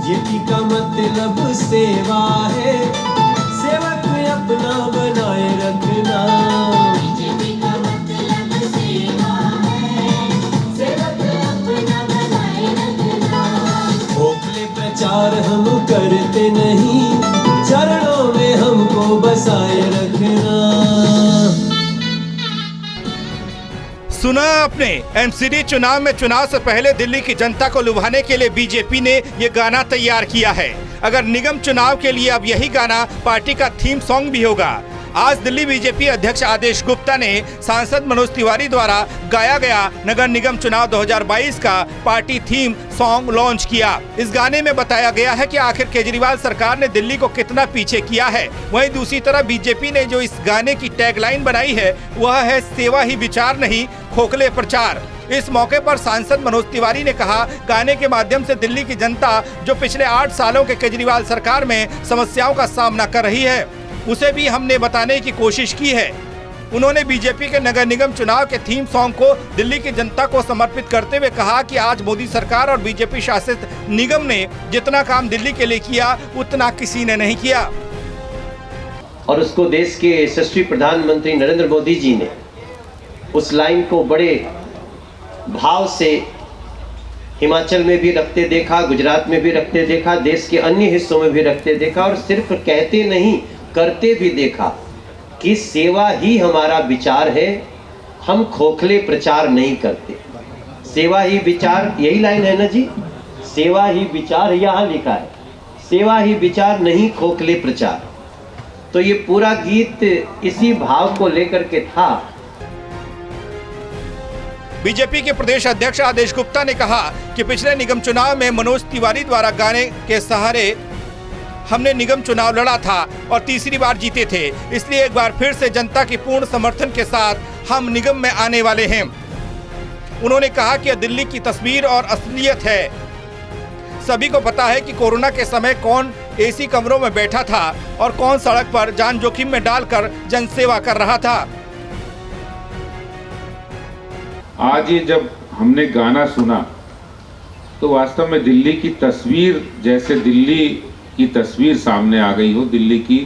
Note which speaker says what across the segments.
Speaker 1: BJP का मतलब सेवा है, सेवक अपना बनाए रखना।
Speaker 2: बीजेपी का मतलब सेवा है, सेवक अपना बनाए रखना।
Speaker 1: खोखले प्रचार हम करते नहीं, चरणों में हमको बसाए रखना।
Speaker 3: सुना आपने, एमसीडी चुनाव में चुनाव से पहले दिल्ली की जनता को लुभाने के लिए बीजेपी ने ये गाना तैयार किया है। अगर निगम चुनाव के लिए अब यही गाना पार्टी का थीम सॉन्ग भी होगा। आज दिल्ली बीजेपी अध्यक्ष आदेश गुप्ता ने सांसद मनोज तिवारी द्वारा गाया गया नगर निगम चुनाव 2022 का पार्टी थीम सॉन्ग लॉन्च किया। इस गाने में बताया गया है कि आखिर केजरीवाल सरकार ने दिल्ली को कितना पीछे किया है। वहीं दूसरी तरफ बीजेपी ने जो इस गाने की टैगलाइन बनाई है वह है सेवा ही विचार नहीं खोखले प्रचार। इस मौके पर सांसद मनोज तिवारी ने कहा, गाने के माध्यम से दिल्ली की जनता जो पिछले 8 सालों के केजरीवाल सरकार में समस्याओं का सामना कर रही है उसे भी हमने बताने की कोशिश की है। उन्होंने बीजेपी के नगर निगम चुनाव के थीम सॉन्ग को दिल्ली की जनता को समर्पित करते हुए कहा कि आज मोदी सरकार और बीजेपी शासित निगम ने जितना काम दिल्ली के लिए किया उतना किसी ने नहीं किया।
Speaker 4: और उसको देश के यशस्वी प्रधानमंत्री नरेंद्र मोदी जी ने उस लाइन को बड़े भाव से हिमाचल में भी रखते देखा, गुजरात में भी रखते देखा, देश के अन्य हिस्सों में भी रखते देखा और सिर्फ कहते नहीं करते भी देखा कि सेवा ही हमारा विचार है, हम खोखले प्रचार नहीं करते। सेवा ही विचार, यही लाइन है ना जी, सेवा ही विचार यहाँ लिखा है, सेवा ही विचार नहीं खोखले प्रचार। तो ये पूरा गीत इसी भाव को लेकर के था।
Speaker 3: बीजेपी के प्रदेश अध्यक्ष आदेश गुप्ता ने कहा कि पिछले निगम चुनाव में मनोज तिवारी द्वारा गाने के सहारे हमने निगम चुनाव लड़ा था और तीसरी बार जीते थे, इसलिए एक बार फिर से जनता की पूर्ण समर्थन के साथ हम निगम में आने वाले हैं। उन्होंने कहा कि दिल्ली की तस्वीर और असलियत है। सभी को पता है कि कोरोना के समय कौन एसी कमरों में बैठा था और कौन सड़क पर जान जोखिम में डालकर जनसेवा कर रहा था।
Speaker 5: आज ये जब हमने गाना सुना तो वास्तव में दिल्ली की तस्वीर, जैसे दिल्ली की तस्वीर सामने आ गई हो, दिल्ली की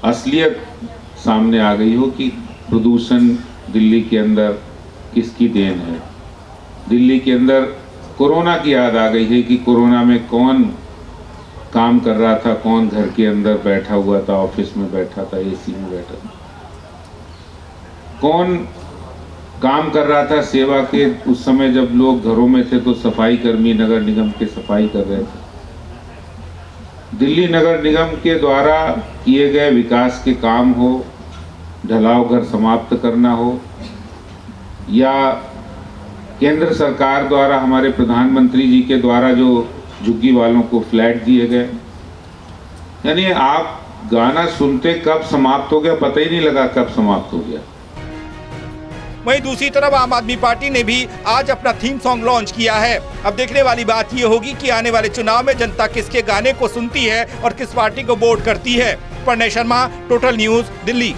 Speaker 5: असलियत सामने आ गई हो कि प्रदूषण दिल्ली के अंदर किसकी देन है। दिल्ली के अंदर कोरोना की याद आ गई है कि कोरोना में कौन काम कर रहा था, कौन घर के अंदर बैठा हुआ था, ऑफिस में बैठा था, एसी में बैठा था, कौन काम कर रहा था सेवा के। उस समय जब लोग घरों में थे तो सफाई कर्मी नगर निगम के सफाई कर रहे थे। दिल्ली नगर निगम के द्वारा किए गए विकास के काम हो, ढलाव घर समाप्त करना हो, या केंद्र सरकार द्वारा हमारे प्रधानमंत्री जी के द्वारा जो झुग्गी वालों को फ्लैट दिए गए, यानी आप गाना सुनते कब समाप्त हो गया पता ही नहीं लगा कब समाप्त हो गया।
Speaker 3: वहीं दूसरी तरफ आम आदमी पार्टी ने भी आज अपना थीम सॉन्ग लॉन्च किया है। अब देखने वाली बात ये होगी कि आने वाले चुनाव में जनता किसके गाने को सुनती है और किस पार्टी को वोट करती है। Pranay Sharma, total news, Delhi.